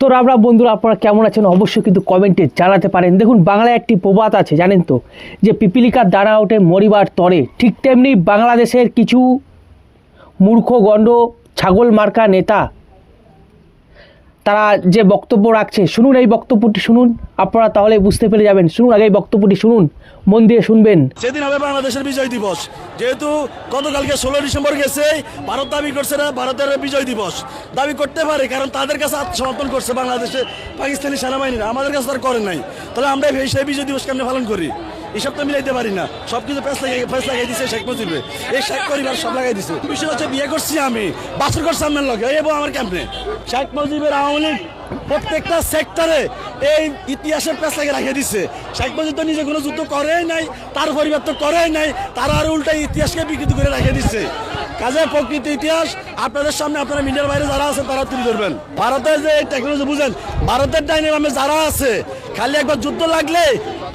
তো রামরাম বন্ধুরা, আপনারা কেমন আছেন অবশ্যই কিন্তু কমেন্টে জানাতে পারেন। দেখুন, বাংলায় একটি প্রবাদ আছে জানেন তো, যে পিপিলিকার দানা ওঠে মরিবার তরে। ঠিক তেমনি বাংলাদেশের কিছু মূর্খ গণ্ড ছাগল মার্কা নেতা তারা যে বক্তব্য রাখছে, শুনুন এই বক্তব্যটি শুনুন, আপনারা তাহলে বুঝতে পেরে যাবেন। শুনুন, আগে এই বক্তব্যটি শুনুন, মন দিয়ে শুনবেন। সেদিন হবে বাংলাদেশের বিজয় দিবস। যেহেতু গতকালকে 16 ডিসেম্বর গেছে, ভারত দাবি করছে না ভারতের বিজয় দিবস। দাবি করতে পারে, কারণ তাদের কাছে আত্মসমর্পণ করছে বাংলাদেশে পাকিস্তানি সেনাবাহিনীরা, আমাদের কাছে তার করেন নাই। তাহলে আমরা সেই বিজয় দিবস কেমনে পালন করি? এসব তো মিলাইতে পারি না। সব কিছু ফেস লাগাই দিচ্ছে শেখ মুজিবে, এই শেখ পরিবার সব লাগাই দিচ্ছে। বিষয় হচ্ছে বিয়ে করছি আমি, বাছর করছি আমার লগে, এবং আমার কেমনে শেখ মুজিবের আওয়ামী লীগ প্রত্যেকটা সেক্টরে এই ইতিহাসের পেছ লাগে রাখিয়ে দিচ্ছে। শেখ মুজিব তো নিজে কোনো যুদ্ধ করেই নাই, তার পরিবার তো করেই নাই, তারা আর উল্টা ইতিহাসকে বিকৃত করে রাখিয়ে দিচ্ছে। কাজে প্রকৃত ইতিহাস আপনাদের সামনে, আপনারা মিডিয়ার বাইরে যারা আছেন তারা তুলে ধরবেন। ভারতের যে টেকনোলজি বুঝেন, ভারতের ডাইনামে যারা আছে, খালি একবার যুদ্ধ লাগলে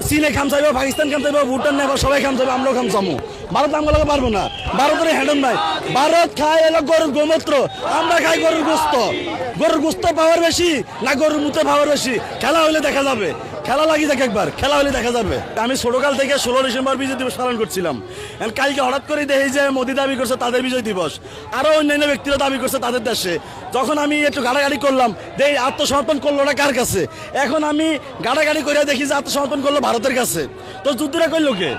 চীনে খাম চাইব, পাকিস্তান খাম চাইব, ভুটান নেবা, সবাই খাম চাইব, আমরাও খাম চামো। ভারত আমগুলোকে পারবো না, ভারতের হ্যান্ডন নাই। ভারত খায় এলো গরুর গোমূত্র, আমরা খাই গরুর গোস্ত। গরুর গোস্ত পাওয়ার বেশি না গরুর মুতে পাওয়ার বেশি? খেলা হলে দেখা যাবে, খেলা লাগিয়ে যাক একবার, খেলা হলে দেখা যাবে। আমি ছোটকাল থেকে 16 ডিসেম্বর বিজয় দিবস পালন করছিলাম। কালকে হঠাৎ করে দেখি যে মোদি দাবি করছে তাদের বিজয় দিবস, আরও অন্যান্য ব্যক্তিরা দাবি করছে তাদের দেশে। যখন আমি একটু গাড়াগাড়ি করলাম, দেখি আত্মসমর্পণ করলো ওরা কার কাছে। এখন আমি গাড়াগাড়ি করে দেখি যে আত্মসমর্পণ করলো ভারতের কাছে। তো যুদ্ধটা করলো কে?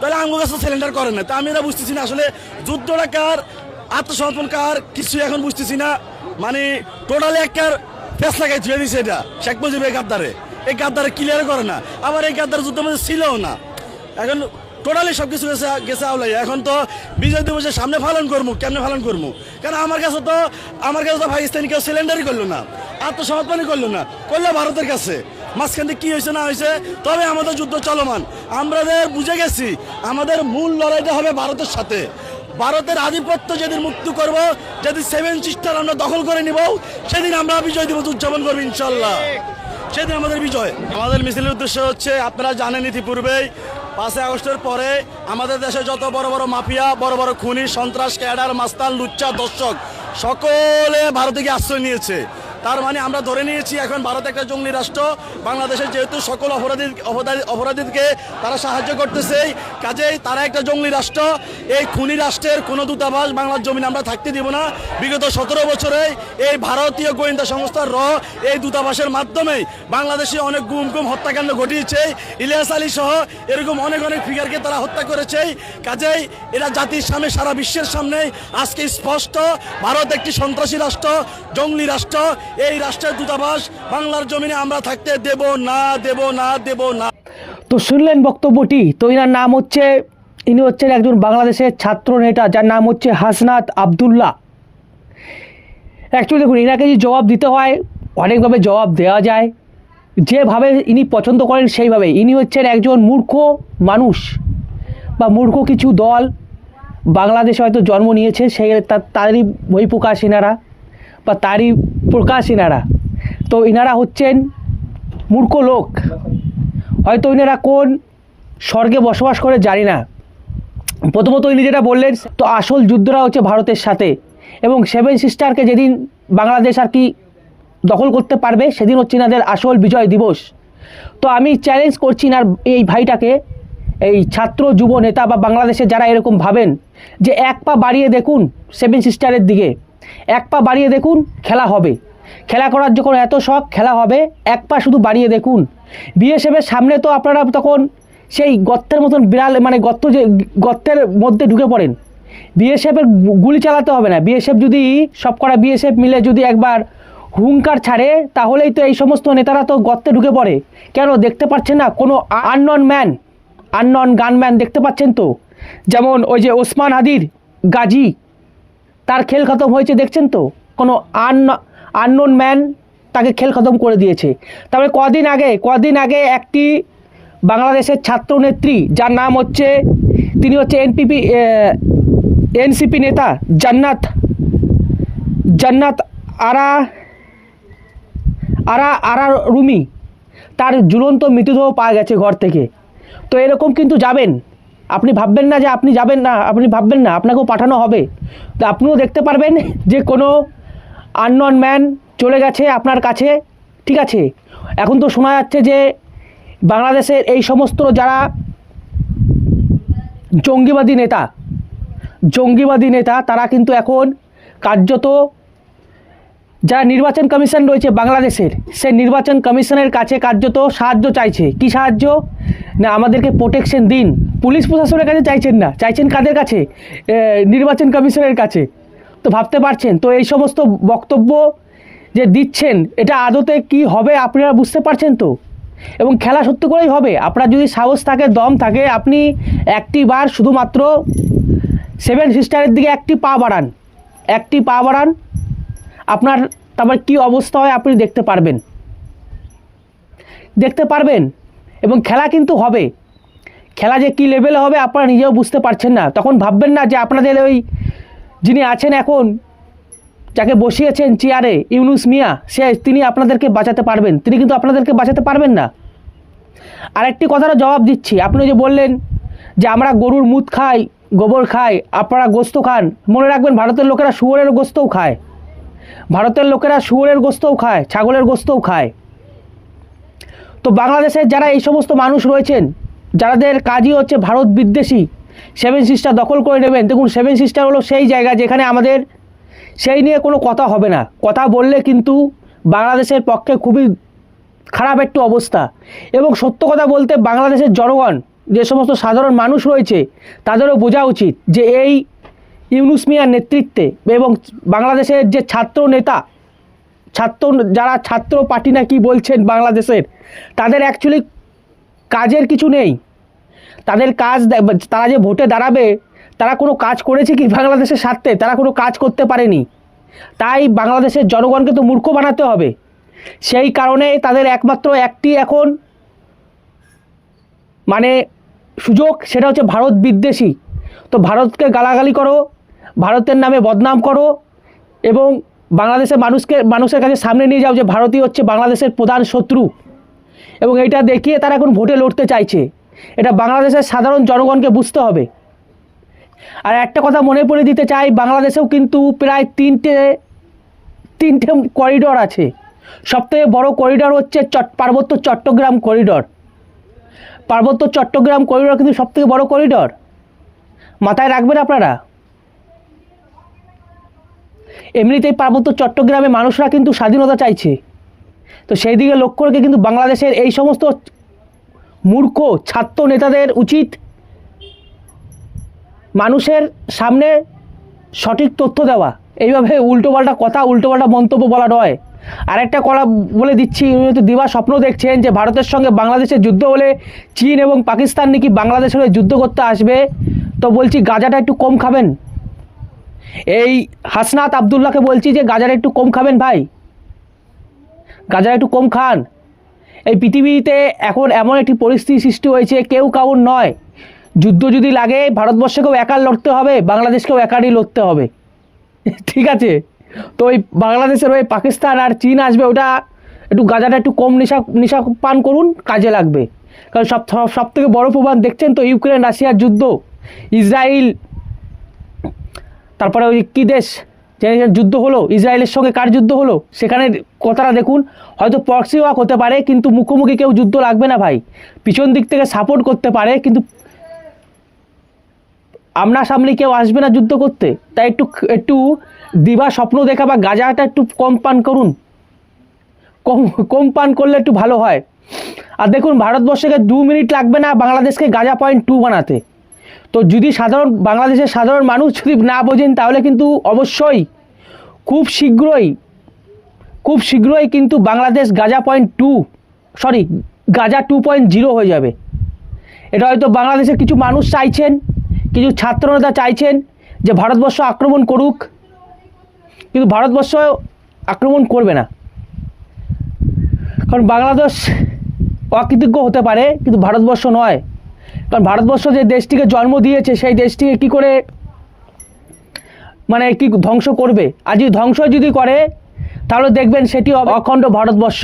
তাহলে আমার কাছে সিলিন্ডার করে না। তা আমি এটা বুঝতেছি না আসলে যুদ্ধটা কার, আত্মসমর্পণ কার, কিছু এখন বুঝতেছি না। মানে টোটালি একটা ফেস লাগাই ধুয়ে দিছে এটা শেখ মুজিব এই গাদ্দারে। এই গাদ্দারে ক্লিয়ার করে না, আবার এই গাদ্দার যুদ্ধের মধ্যে ছিলও না। এখন টোটালি সব কিছু গেছে আওলাই। এখন তো বিজয় দিবসের সামনে পালন করবো, কেমনে পালন করবো? কারণ আমার কাছে তো পাকিস্তানি কেউ সিলিন্ডারই করলো না, আত্মসমর্পণই করলো না, করলো ভারতের কাছে। মাঝখান থেকে কি হয়েছে না হয়েছে, তবে আমাদের যুদ্ধ চলমান। আমাদের বুঝে গেছি আমাদের মূল লড়াইটা হবে ভারতের সাথে। ভারতের আধিপত্য যেদিন মুক্ত করব, যেদিন 7 সিস্টার আমরা দখল করে নিব, সেদিন আমরা বিজয় দিবস উদযাপন করবো ইনশাল্লাহ। সেদিন আমাদের বিজয়। আমাদের মিছিলের উদ্দেশ্য হচ্ছে, আপনারা জানেন ইতিপূর্বেই 5 আগস্টের পরে আমাদের দেশে যত বড় বড় মাফিয়া, বড় বড় খুনি, সন্ত্রাস, ক্যাডার, মাস্তান, লুচ্চা, দর্শক সকলে ভারতে গিয়ে আশ্রয় নিয়েছে। তার মানে আমরা ধরে নিয়েছি এখন ভারত একটা জঙ্গলি রাষ্ট্র। বাংলাদেশের যেহেতু সকল অপরাধীকে তারা সাহায্য করতেছে, কাজেই তারা একটা জঙ্গলি রাষ্ট্র। এই খুনি রাষ্ট্রের কোনো দূতাবাস বাংলার জমিনে আমরা থাকতে দিব না। বিগত 17 বছরে এই ভারতীয় গোয়েন্দা সংস্থার এই দূতাবাসের মাধ্যমে বাংলাদেশে অনেক গুম হত্যাকাণ্ড ঘটিয়েছে। ইলিয়াস আলী সহ এরকম অনেক ফিগারকে তারা হত্যা করেছে। কাজেই এরা জাতির সামনে, সারা বিশ্বের সামনে আজকে স্পষ্ট, ভারত একটি সন্ত্রাসী রাষ্ট্র, জঙ্গলি রাষ্ট্র। এই রাষ্ট্রের দূতাবাস বাংলার জমিনে আমরা থাকতে দেব না, দেব না, দেব না। তো শুনলেন বক্তব্যটি। তো ইনার নাম হচ্ছে, ইনি হচ্ছেন একজন বাংলাদেশের ছাত্র নেতা, যার নাম হচ্ছে হাসনাত আবদুল্লাহ। অ্যাকচুয়ালি দেখুন, ইনাকে যে জবাব দিতে হয়, অনেকভাবে জবাব দেওয়া যায়, যেভাবে ইনি পছন্দ করেন সেইভাবে। ইনি হচ্ছেন একজন মূর্খ মানুষ বা মূর্খ কিছু দল বাংলাদেশে হয়তো জন্ম নিয়েছে, সেই তারই বহিঃপ্রকাশ ইনারা, বা তারই প্রকাশ ইনারা। তো ইনারা হচ্ছেন মূর্খ লোক। হয়তো ইনারা কোন স্বর্গে বসবাস করে জানি না। প্রথমত ইনি যেটা বললেন, তো আসল যুদ্ধটা হচ্ছে ভারতের সাথে, এবং 7 সিস্টারকে যেদিন বাংলাদেশ আর কি দখল করতে পারবে, সেদিন হচ্ছে ইনাদের আসল বিজয় দিবস। তো আমি চ্যালেঞ্জ করছি না এই ভাইটাকে, এই ছাত্র যুব নেতা বা বাংলাদেশে যারা এরকম ভাবেন, যে এক পা বাড়িয়ে দেখুন 7 সিস্টারের দিকে, এক পা বাড়িয়ে দেখুন, খেলা হবে। খেলা করার যখন এত শখ, খেলা হবে, এক পা শুধু বাড়িয়ে দেখুন। বিএসএফের সামনে তো আপনারা তখন সেই গর্তের মতন বিড়াল, মানে গর্তের মধ্যে ঢুকে পড়েন। বিএসএফের গুলি চালাতে হবে না। বিএসএফ যদি সব করা বিএসএফ মিলে যদি একবার হুঙ্কার ছাড়ে, তাহলেই তো এই সমস্ত নেতারা তো গর্তে ঢুকে পড়ে। কেন দেখতে পাচ্ছেন না? কোনো আননন গানম্যান দেখতে পাচ্ছেন তো? যেমন ওই যে ওসমান হাদির গাজী, তার খেল খতম হয়েছে, দেখছেন তো? কোনো আননোন ম্যান তাকে খেল খতম করে দিয়েছে। তারপরে কদিন আগে একটি বাংলাদেশের ছাত্রনেত্রী, যার নাম হচ্ছে, তিনি হচ্ছে এনসিপি নেতা জান্নাত আরা রুমি, তার ঝুলন্ত মৃতদেহ পাওয়া গেছে ঘর থেকে। তো এরকম কিন্তু যাবেন, আপনি ভাববেন না যে আপনি যাবেন না, আপনি ভাববেন না আপনাকেও পাঠানো হবে। তো আপনিও দেখতে পারবেন যে কোনো আননন ম্যান চলে গেছে আপনার কাছে, ঠিক আছে। এখন তো শোনা যাচ্ছে যে বাংলাদেশের এই সমস্ত যারা জঙ্গিবাদী নেতা তারা কিন্তু এখন কার্যত যারা নির্বাচন কমিশন রয়েছে বাংলাদেশের, সেই নির্বাচন কমিশনের কাছে কার্যত সাহায্য চাইছে। কি সাহায্য? না আমাদেরকে প্রোটেকশন দিন। পুলিশ প্রশাসনের কাছে চাইছেন না, চাইছেন কাদের কাছে? নির্বাচন কমিশনের কাছে। তো ভাবতে পারছেন তো এই সমস্ত বক্তব্য যে দিচ্ছেন এটা আদতে কি হবে আপনারা বুঝতে পারছেন তো? এবং খেলা সত্যি করেই হবে। আপনার যদি সাহস থাকে, দম থাকে, আপনি একটি বার শুধুমাত্র সেভেন সিস্টারের দিকে একটি পা বাড়ান, আপনার তারপর কী অবস্থা হয় আপনি দেখতে পারবেন। এবং খেলা কিন্তু হবে, খেলা যে কী লেভেলে হবে আপনারা নিজেও বুঝতে পারছেন না। তখন ভাববেন না যে আপনাদের ওই যিনি আছেন এখন, যাকে বসিয়েছেন চেয়ারে, ইউনুস মিয়া, তিনি আপনাদেরকে বাঁচাতে পারবেন। তিনি কিন্তু আপনাদেরকে বাঁচাতে পারবেন না। আরেকটি কথারও জবাব দিচ্ছি। আপনি যে বললেন যে আমরা গরুর মুত খাই, গোবর খাই, আপনারা গোস্ত খান। মনে রাখবেন ভারতের লোকেরা শুয়োরের গোস্তও খায়, ছাগলের গোস্তও খায়। তো বাংলাদেশের যারা এই সমস্ত মানুষ রয়েছেন, যাদের কাজই হচ্ছে ভারত বিদ্বেষী, সেভেন সিস্টার দখল করে নেবেন। দেখুন, সেভেন সিস্টার হলো সেই জায়গা যেখানে আমাদের সেই নিয়ে কোনো কথা হবে না। কথা বললে কিন্তু বাংলাদেশের পক্ষে খুবই খারাপ একটু অবস্থা। এবং সত্য কথা বলতে বাংলাদেশের জনগণ, যে সমস্ত সাধারণ মানুষ রয়েছে, তাদেরও বোঝা উচিত যে এই ইউনুস মিয়ার নেতৃত্বে এবং বাংলাদেশের যে যারা ছাত্র পার্টি না কি বলছেন বাংলাদেশের, তাদের অ্যাকচুয়ালি কাজের কিছু নেই। তারা যে ভোটে দাঁড়াবে, তারা কোনো কাজ করেছে কি বাংলাদেশের স্বার্থে? তারা কোনো কাজ করতে পারেনি। তাই বাংলাদেশের জনগণকে তো মূর্খ বানাতে হবে। সেই কারণে তাদের একমাত্র একটি এখন মানে সুযোগ, সেটা হচ্ছে ভারত বিদ্বেষী। তো ভারতকে গালাগালি করো, ভারতের নামে বদনাম করো এবং মানুষের কাছে সামনে নিয়ে যাও যে ভারতই হচ্ছে বাংলাদেশের প্রধান শত্রু। এবং এইটা দেখিয়ে তারা এখন ভোটে লড়তে চাইছে। এটা বাংলাদেশের সাধারণ জনগণকে বুঝতে হবে। আর একটা কথা মনে পড়ে দিতে চাই, বাংলাদেশেও কিন্তু প্রায় তিনটে করিডোর আছে। সবথেকে বড় করিডোর হচ্ছে পার্বত্য চট্টগ্রাম করিডোর। কিন্তু সবথেকে বড় করিডোর, মাথায় রাখবেন আপনারা। এমনিতেই পার্বত্য চট্টগ্রামে মানুষরা কিন্তু স্বাধীনতা চাইছে। তো সেই দিকে লক্ষ্য রেখে কিন্তু বাংলাদেশের এই সমস্ত মূর্খ ছাত্র নেতাদের উচিত মানুষের সামনে সঠিক তথ্য দেওয়া। এইভাবে উল্টোপাল্টা মন্তব্য বলা নয়। আরেকটা কথা বলে দিচ্ছি, হয়তো দিবা স্বপ্ন দেখছেন যে ভারতের সঙ্গে বাংলাদেশের যুদ্ধ হলে চীন এবং পাকিস্তান নাকি বাংলাদেশের হয়ে যুদ্ধ করতে আসবে। তো বলছি গাঁজাটা একটু কম খাবেন। এই হাসনাত আবদুল্লাহকে বলছি যে গাঁজাটা একটু কম খাবেন ভাই, গাঁজাটা একটু কম খান। এই পৃথিবীতে এখন এমন একটি পরিস্থিতি সৃষ্টি হয়েছে, কেউ কাউর নয়। যুদ্ধ যদি লাগে ভারতবর্ষকেও একা লড়তে হবে, বাংলাদেশকেও একারই লড়তে হবে, ঠিক আছে। তো ওই বাংলাদেশের হয়ে পাকিস্তান আর চীন আসবে, ওটা একটু গাঁজাটা একটু কম নেশা পান করুন, কাজে লাগবে। কারণ সব থেকে বড় প্রমাণ দেখছেন তো, ইউক্রেন রাশিয়ার যুদ্ধ, ইসরায়েল, তারপরে ওই কী দেশ যুদ্ধ হলো, ইসরায়েলের সঙ্গে কার যুদ্ধ হলো, সেখানে কথাটা দেখুন। হয়তো প্রক্সি ওয়ার হতে পারে, কিন্তু মুখোমুখি কেউ যুদ্ধ লাগবে না ভাই। পিছন দিক থেকে সাপোর্ট করতে পারে, কিন্তু সামনে কেউ আসবে না যুদ্ধ করতে। তাই একটু দিবা স্বপ্ন দেখা বা গাঁজাটা একটু কম পান করুন, কম পান করলে একটু ভালো হয়। আর দেখুন, ভারতবর্ষকে 2 মিনিট লাগবে না বাংলাদেশকে গাঁজা পয়েন্ট 2 বানাতে। তো যদি বাংলাদেশের সাধারণ মানুষ যদি না বোঝেন, তাহলে কিন্তু অবশ্যই খুব শীঘ্রই কিন্তু বাংলাদেশ গাঁজা 2.0 হয়ে যাবে। এটা হয়তো বাংলাদেশের কিছু মানুষ চাইছেন, কিছু ছাত্রনেতা চাইছেন যে ভারতবর্ষ আক্রমণ করুক, কিন্তু ভারতবর্ষ আক্রমণ করবে না। কারণ বাংলাদেশ অকৃতজ্ঞ হতে পারে, কিন্তু ভারতবর্ষ নয়। কারণ ভারতবর্ষ যে দেশটিকে জন্ম দিয়েছে, সেই দেশটিকে কী করে কি ধ্বংস করবে? আর যদি ধ্বংস যদি করে, তাহলে দেখবেন সেটি অখণ্ড ভারতবর্ষ।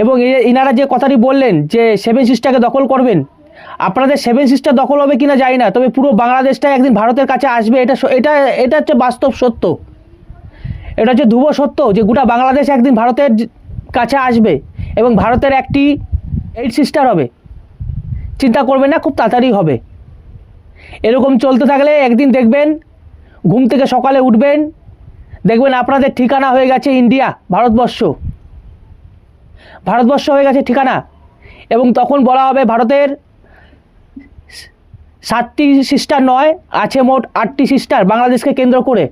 এবং ইনারা যে কথাটি বললেন যে সেভেন সিস্টারকে দখল করবেন, আপনাদের সেভেন সিস্টার দখল হবে কিনা জানি না, তবে পুরো বাংলাদেশটাই একদিন ভারতের কাছে আসবে। এটা হচ্ছে বাস্তব সত্য। এটা হচ্ছে ধ্রুব সত্য যে গোটা বাংলাদেশ একদিন ভারতের কাছে আসবে এবং ভারতের একটি 8 সিস্টার হবে। চিন্তা করবেন না, খুব তাড়াতাড়ি হবে। এরকম চলতে থাকলে একদিন দেখবেন ঘুম থেকে সকালে উঠবেন, দেখবেন আপনাদের ঠিকানা হয়ে গেছে ইন্ডিয়া, ভারতবর্ষ হয়ে গেছে ঠিকানা। এবং তখন বলা হবে ভারতের 7টি সিস্টার নয়, আছে মোট 8টি সিস্টার বাংলাদেশকে কেন্দ্র করে।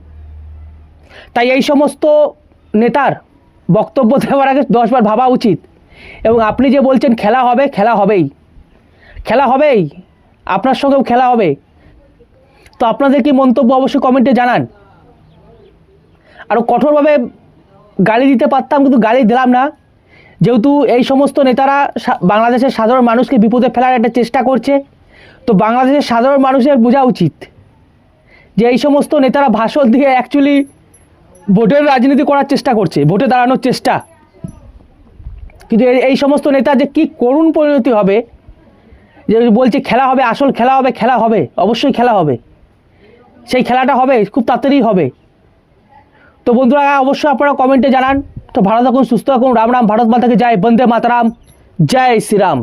তাই এই সমস্ত নেতার বক্তব্য দেওয়ার আগে 10 বার ভাবা উচিত। এবং আপনি যে বলছেন খেলা হবে, খেলা হবেই, আপনার সঙ্গেও খেলা হবে। তো আপনাদের কি মন্তব্য অবশ্যই কমেন্টে জানান। আরও কঠোরভাবে গালি দিতে পারতাম, কিন্তু গালি দিলাম না, যেহেতু এই সমস্ত নেতারা বাংলাদেশের সাধারণ মানুষকে বিপদে ফেলার একটা চেষ্টা করছে। তো বাংলাদেশের সাধারণ মানুষের বোঝা উচিত যে এই সমস্ত নেতারা ভাষণ দিয়ে অ্যাকচুয়ালি ভোটের রাজনীতি করার চেষ্টা করছে, ভোটে দাঁড়ানোর চেষ্টা। কিন্তু এই সমস্ত নেতা যে কী করুণ পরিণতি হবে, যে বলছে খেলা হবে, আসল খেলা হবে, অবশ্যই খেলা হবে। সেই খেলাটা হবে, খুব তাড়াতাড়ি হবে। তো বন্ধুরা অবশ্যই আপনারা কমেন্টে জানান। তো ভালো থাকুন, সুস্থ থাকুন, রাম রাম, ভারত মাতাকে জয়, বন্দে মাতরম, জয় শ্রীরাম।